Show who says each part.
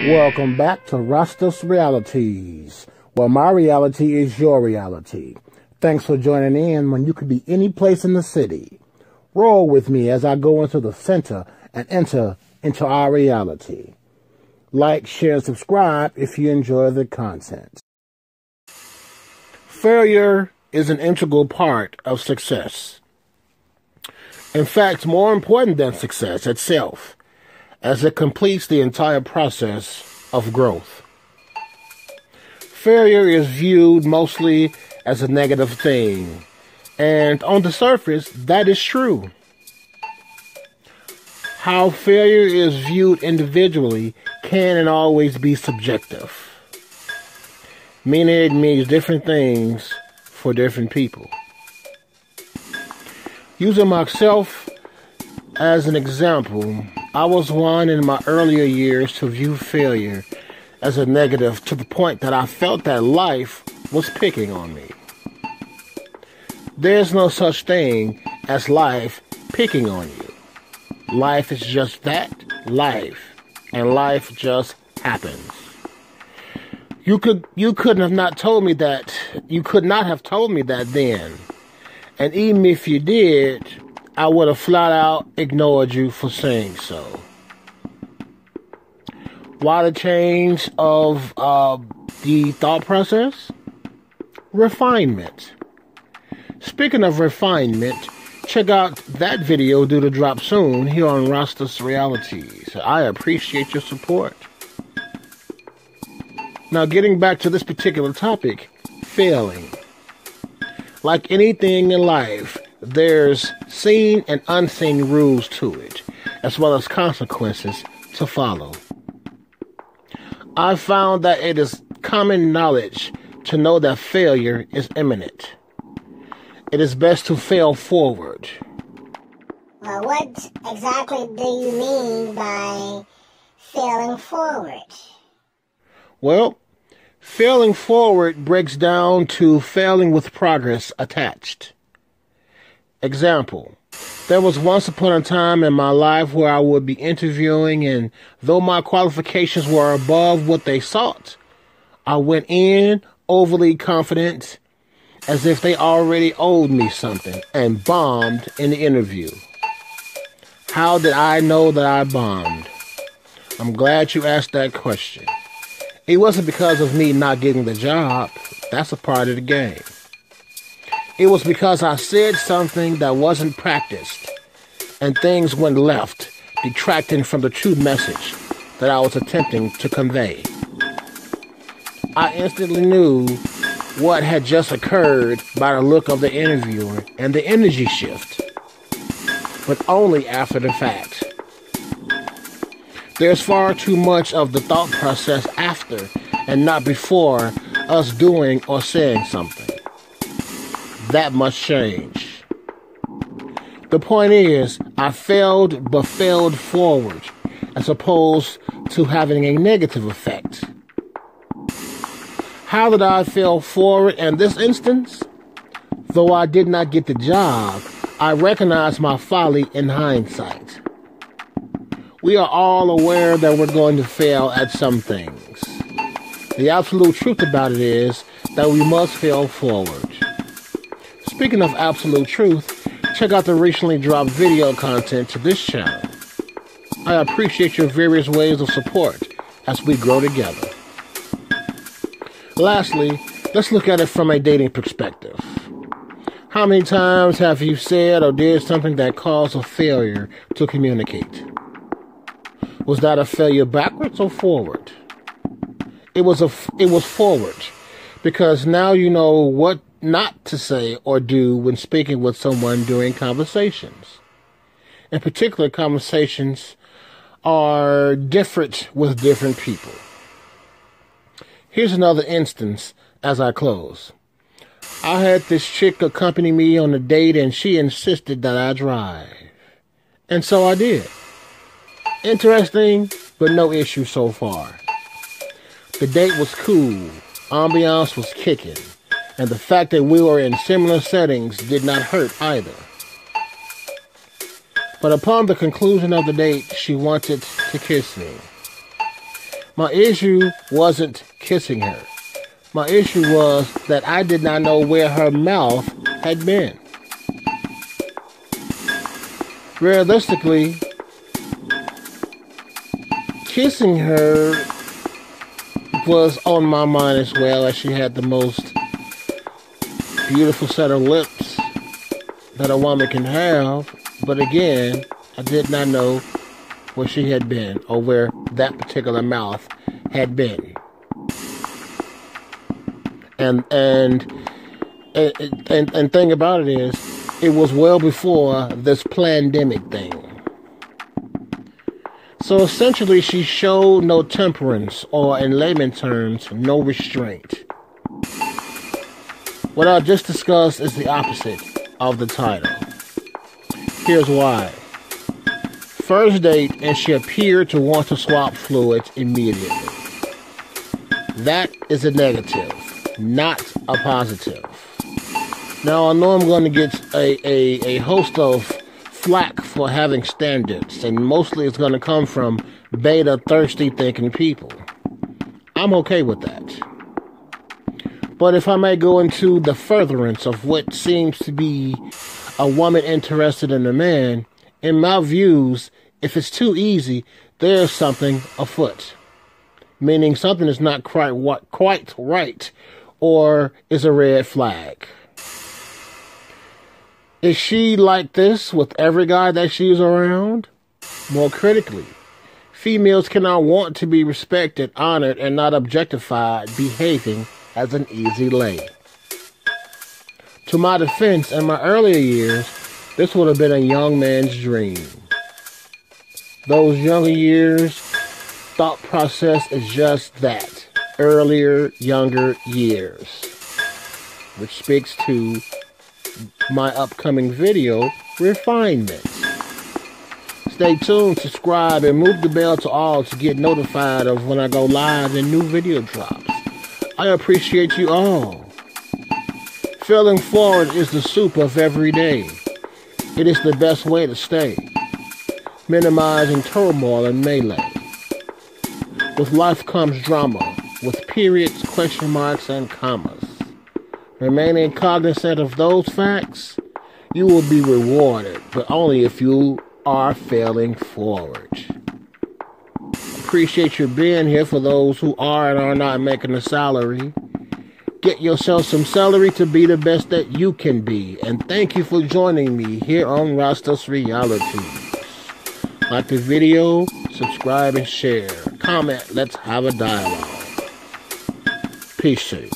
Speaker 1: Welcome back to Rasta's Realities, where my reality is your reality. Thanks for joining in when you could be any place in the city. Roll with me as I go into the center and enter into our reality. Like, share, and subscribe if you enjoy the content. Failure is an integral part of success. In fact, more important than success itself, as it completes the entire process of growth. Failure is viewed mostly as a negative thing, and on the surface, that is true. How failure is viewed individually can and always be subjective, meaning it means different things for different people. Using myself as an example, I was one in my earlier years to view failure as a negative to the point that I felt that life was picking on me. There's no such thing as life picking on you. Life is just that, life, and life just happens. You could not have told me that then. And even if you did, I would have flat out ignored you for saying so. Why the change of the thought process? Refinement. Speaking of refinement, check out that video due to drop soon here on Rasta's Realities. I appreciate your support. Now, getting back to this particular topic, failing. Like anything in life, there's seen and unseen rules to it, as well as consequences to follow. I've found that it is common knowledge to know that failure is imminent. It is best to fail forward.
Speaker 2: What exactly do you mean by failing forward?
Speaker 1: Well, failing forward breaks down to failing with progress attached. Example, there was once upon a time in my life where I would be interviewing, and though my qualifications were above what they sought, I went in overly confident, as if they already owed me something, and bombed in the interview. How did I know that I bombed? I'm glad you asked that question. It wasn't because of me not getting the job. That's a part of the game. It was because I said something that wasn't practiced, and things went left, detracting from the true message that I was attempting to convey. I instantly knew what had just occurred by the look of the interviewer and the energy shift, but only after the fact. There's far too much of the thought process after and not before us doing or saying something. That must change. The point is, I failed but failed forward, as opposed to having a negative effect. How did I fail forward in this instance? Though I did not get the job, I recognize my folly in hindsight. We are all aware that we're going to fail at some things. The absolute truth about it is that we must fail forward. Speaking of absolute truth, check out the recently dropped video content to this channel. I appreciate your various ways of support as we grow together. Lastly, let's look at it from a dating perspective. How many times have you said or did something that caused a failure to communicate? Was that a failure backwards or forward? It was forward, because now you know what not to say or do when speaking with someone during conversations. In particular, conversations are different with different people. Here's another instance as I close. I had this chick accompany me on a date, and she insisted that I drive. And so I did. Interesting, but no issue so far. The date was cool, ambiance was kicking, and the fact that we were in similar settings did not hurt either. But upon the conclusion of the date, she wanted to kiss me. My issue wasn't kissing her. My issue was that I did not know where her mouth had been. Realistically, kissing her was on my mind as well, as she had the most beautiful set of lips that a woman can have. But again, I did not know where she had been or where that particular mouth had been. And thing about it is, it was well before this pandemic thing. So essentially, she showed no temperance, or in layman terms, no restraint. What I just discussed is the opposite of the title. Here's why. First date, and she appeared to want to swap fluids immediately. That is a negative, not a positive. Now, I know I'm going to get a host of flack for having standards, and mostly it's going to come from beta, thirsty thinking people. I'm okay with that. But if I may go into the furtherance of what seems to be a woman interested in a man, in my views, if it's too easy, there's something afoot. Meaning something is not quite right, or is a red flag. Is she like this with every guy that she's around? More critically, females cannot want to be respected, honored, and not objectified, behaving as an easy lay. To my defense, in my earlier years, this would have been a young man's dream. Those younger years, thought process is just that. Earlier, younger years. Which speaks to my upcoming video, refinement. Stay tuned, subscribe, and move the bell to all to get notified of when I go live and new video drops. I appreciate you all. Failing forward is the soup of every day. It is the best way to stay. Minimizing turmoil and melee. With life comes drama, with periods, question marks, and commas. Remaining cognizant of those facts, you will be rewarded, but only if you are failing forward. Appreciate you being here for those who are and are not making a salary. Get yourself some celery to be the best that you can be. And thank you for joining me here on Rastas Realities. Like the video, subscribe and share. Comment, let's have a dialogue. Peace to you.